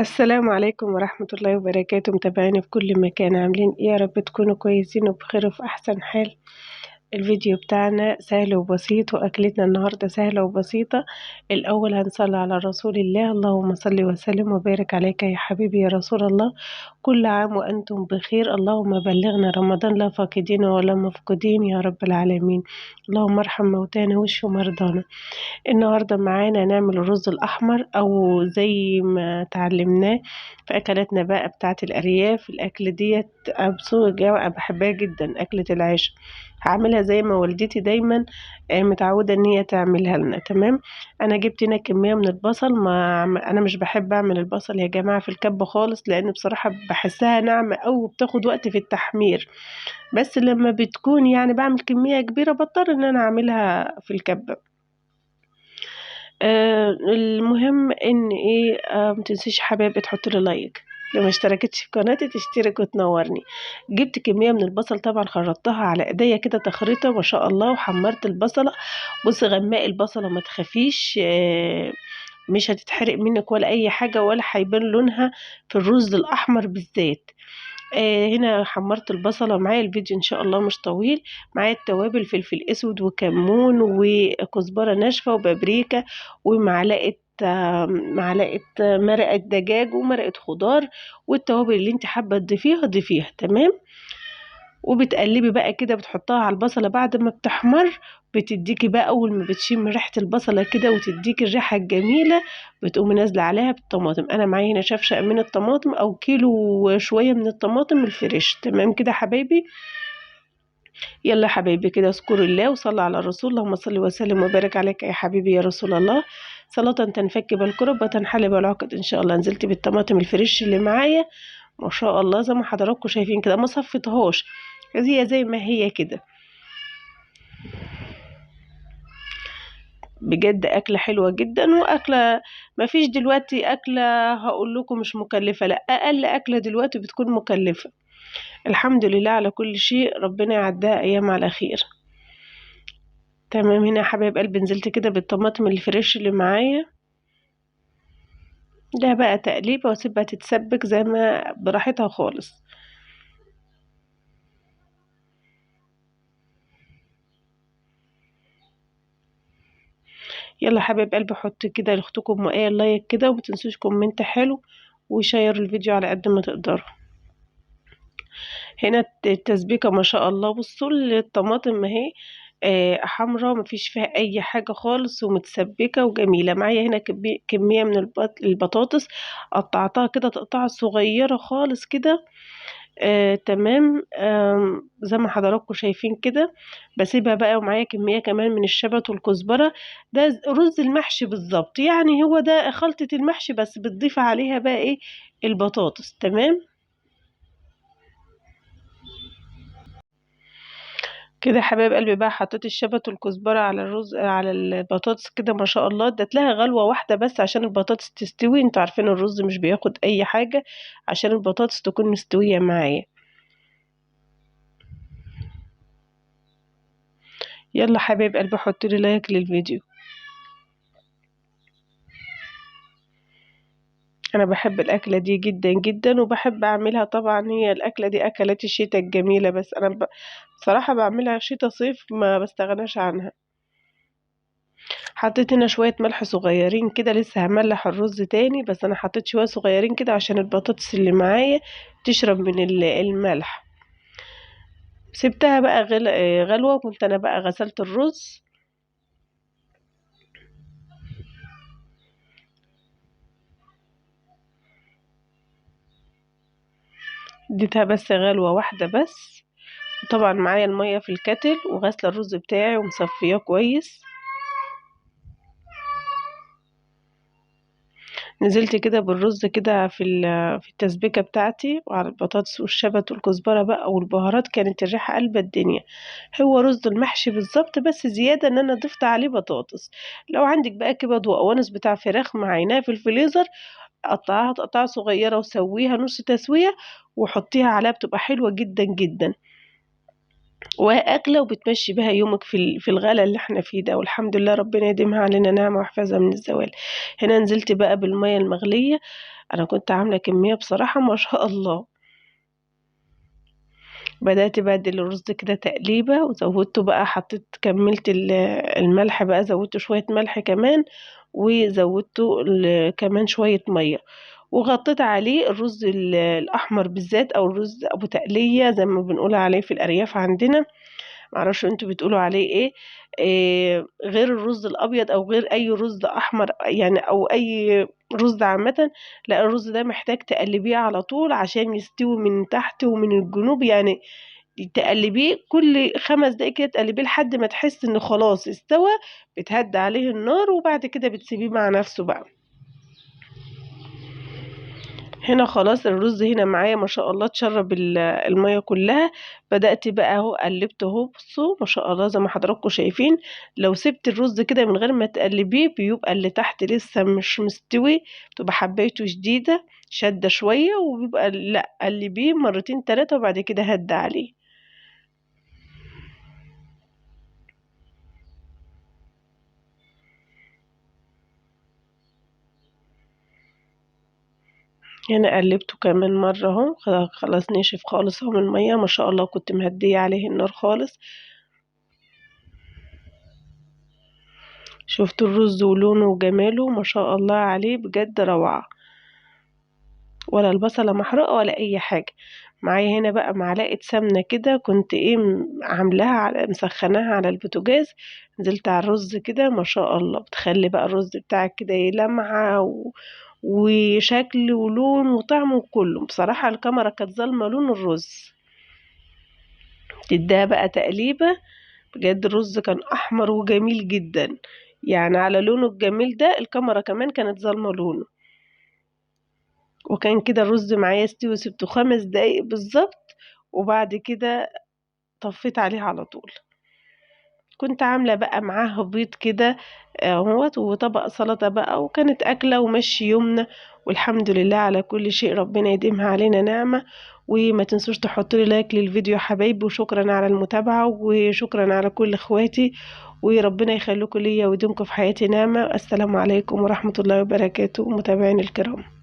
السلام عليكم ورحمة الله وبركاته، متابعيني في كل مكان، عاملين ايه؟ يا رب تكونوا كويسين وبخير وفي احسن حال. الفيديو بتاعنا سهل وبسيط، واكلتنا النهاردة سهلة وبسيطة. الاول هنصلي على رسول الله، اللهم صل وسلم وبارك عليك يا حبيبي يا رسول الله. كل عام وانتم بخير، اللهم بلغنا رمضان لا فاقدين ولا مفقودين يا رب العالمين. اللهم ارحم موتانا واشف مرضانا. النهاردة معانا نعمل الرز الأحمر، أو زي ما تعلمناه في أكلاتنا بقى بتاعة الأرياف. الأكل ديت بحبها جدا، أكلة العيش. هعملها زي ما والدتي دايما متعودة ان هي تعملها لنا. تمام. انا جبت هنا كمية من البصل. ما انا مش بحب اعمل البصل يا جماعة في الكبة خالص، لان بصراحة بحسها ناعمة او بتاخد وقت في التحمير. بس لما بتكون يعني بعمل كمية كبيرة بضطر ان انا اعملها في الكبة. المهم ان ايه، متنسيش يا حبايبي تحط لي لايك. لو ما اشتركتش في قناتي تشترك وتنورني. جبت كمية من البصل، طبعا خرطتها على ايديا كده تخريطة ما شاء الله، وحمرت البصلة. بصي غماء البصلة ما تخافيش، مش هتتحرق منك ولا اي حاجة، ولا هيبان لونها في الرز الاحمر بالذات. هنا حمرت البصلة معايا. الفيديو ان شاء الله مش طويل. معايا التوابل: فلفل اسود وكمون وكزبرة ناشفة وبابريكا، ومعلقة معلقة مرقة دجاج ومرقة خضار. والتوابل اللي انت حابة تضيفيها ضيفيها. تمام. وبتقلبي بقى كده، بتحطها على البصلة بعد ما بتحمر. بتديكي بقى اول ما بتشم ريحة البصلة كده وتديكي الريحة الجميلة، بتقومي نازلة عليها بالطماطم. انا معايا هنا شفشق من الطماطم، او كيلو شوية من الطماطم الفريش. تمام كده حبايبي. يلا حبايبي كده، اذكروا الله وصلى على الرسول، اللهم صل وسلم وبارك عليك يا حبيبي يا رسول الله. صلاة تنفك بالكرب وتنحل بالعقد ان شاء الله. نزلت بالطماطم الفريش اللي معايا ما شاء الله، زي ما حضراتكم شايفين كده، ما صفيتهاش، هي زي ما هي كده. بجد أكلة حلوة جدا، وأكلة ما فيش دلوقتي أكلة هقول لكم مش مكلفة، لا، أقل أكلة دلوقتي بتكون مكلفة. الحمد لله على كل شيء، ربنا يعدها أيام على خير. تمام. هنا يا حبايب قلبي نزلت كده بالطماطم الفريش اللي معايا. ده بقى تقليبة واسيبها تتسبك زي ما براحتها خالص. يلا حبايب قلبي، حط كده لاختكم مقايا لايك كده، ومتنسوش كومنت حلو، وشيروا الفيديو على قد ما تقدروا. هنا التسبيكة ما شاء الله، بصوا الطماطم اهي حمرا، مفيش فيها اي حاجة خالص، ومتسبكة وجميلة. معايا هنا كمية من البطاطس، قطعتها كده تقطعة صغيرة خالص كده. تمام. زي ما حضراتكم شايفين كده. بسيبها بقى. ومعايا كمية كمان من الشبت والكزبرة. ده رز المحشي بالظبط، يعني هو ده خلطة المحشي، بس بتضيف عليها بقى ايه؟ البطاطس. تمام كده يا حبايب قلبي، بقى حطيت الشبت والكزبرة على الرز على البطاطس كده ما شاء الله. اديت لها غلوة واحدة بس عشان البطاطس تستوي. انتوا عارفين الرز مش بياخد اي حاجة عشان البطاطس تكون مستوية معايا. يلا حبايب قلبي، حطوا لي لايك للفيديو. انا بحب الاكلة دي جدا جدا، وبحب اعملها. طبعا هي الاكلة دي اكلات الشتاء الجميلة، بس انا بصراحة بعملها شتاء صيف ما بستغناش عنها. حطيت هنا شوية ملح صغيرين كده، لسه هملح الرز تاني، بس انا حطيت شوية صغيرين كده عشان البطاطس اللي معايا تشرب من الملح. سبتها بقى غلوة. كنت انا بقى غسلت الرز. اديتها بس غلوة واحدة بس. طبعا معايا المية في الكتل، وغسلة الرز بتاعي ومصفياه كويس. نزلت كده بالرز كده في التسبيكة بتاعتي، وعلى البطاطس والشبت والكزبرة بقى والبهارات، كانت الريحة قلب الدنيا. هو رز المحشي بالظبط، بس زيادة ان انا ضفت عليه بطاطس. لو عندك بقى كبد وقوانص بتاع فراخ معيناه في الفريزر، قطعها تقطع صغيرة وسويها نص تسوية، وحطيها عليها، بتبقى حلوة جدا جدا. وأكلة وبتمشي بها يومك في الغلا اللي احنا فيه ده، والحمد لله ربنا يديمها علينا نعمة ويحفظها من الزوال. هنا نزلت بقى بالمية المغلية، أنا كنت عاملة كمية بصراحة ما شاء الله. بدأت أبدل الرز كده تقليبة، وزودته بقى، كملت الملح بقى، زودت شوية ملح كمان، وزودته كمان شوية مية، وغطيت عليه الرز الأحمر بالذات، أو الرز أبو تقلية زي ما بنقول عليه في الأرياف عندنا، معرفش انتوا بتقولوا عليه إيه، غير الرز الأبيض أو غير أي رز أحمر يعني، أو أي رز عامة. لا، الرز ده محتاج تقلبيه على طول عشان يستوي من تحت ومن الجنوب يعني، تقلبيه كل 5 دقايق كده، تقلبيه لحد ما تحس ان خلاص استوى، بتهدي عليه النار وبعد كده بتسيبيه مع نفسه بقى. هنا خلاص الرز هنا معايا ما شاء الله اتشرب المية كلها. بدأت بقى اهو قلبته اهو، بصوا ما شاء الله زي ما حضراتكم شايفين. لو سبت الرز كده من غير ما تقلبيه بيبقى اللي تحت لسه مش مستوي، بتبقى حبايته شديدة شدة شوية، وبيبقى لا، قلبيه مرتين 3 وبعد كده هدى عليه. هنا قلبته كمان مرة اهو، خلاص نشف خالص اهو من المية ما شاء الله، كنت مهدية عليه النار خالص. شفتوا الرز ولونه وجماله ما شاء الله عليه، بجد روعة، ولا البصلة محروقة ولا اي حاجة. معايا هنا بقى معلقة سمنة كده، كنت ايه عاملاها مسخناها على البوتاجاز، نزلت على الرز كده ما شاء الله، بتخلي بقى الرز بتاعك كده لمعة وشكل ولون وطعم وكله. بصراحة الكاميرا كانت ظالمة لون الرز، تديها بقى تقليبة، بجد الرز كان احمر وجميل جدا يعني، على لونه الجميل ده الكاميرا كمان كانت ظالمه لونه. وكان كده الرز معايا استوي، وسبته 5 دقايق بالظبط، وبعد كده طفيت عليه على طول. كنت عامله بقى معاه بيض كده اهوت، وطبق سلطه بقى، وكانت اكله ومشي يومنا، والحمد لله على كل شيء، ربنا يديمها علينا نعمه. وما تنسوش تحطوا لي لايك للفيديو يا حبايبي، وشكرا على المتابعه، وشكرا على كل اخواتي، وربنا يخليكم ليا ويديمكم في حياتي نعمه. السلام عليكم ورحمه الله وبركاته متابعين الكرام.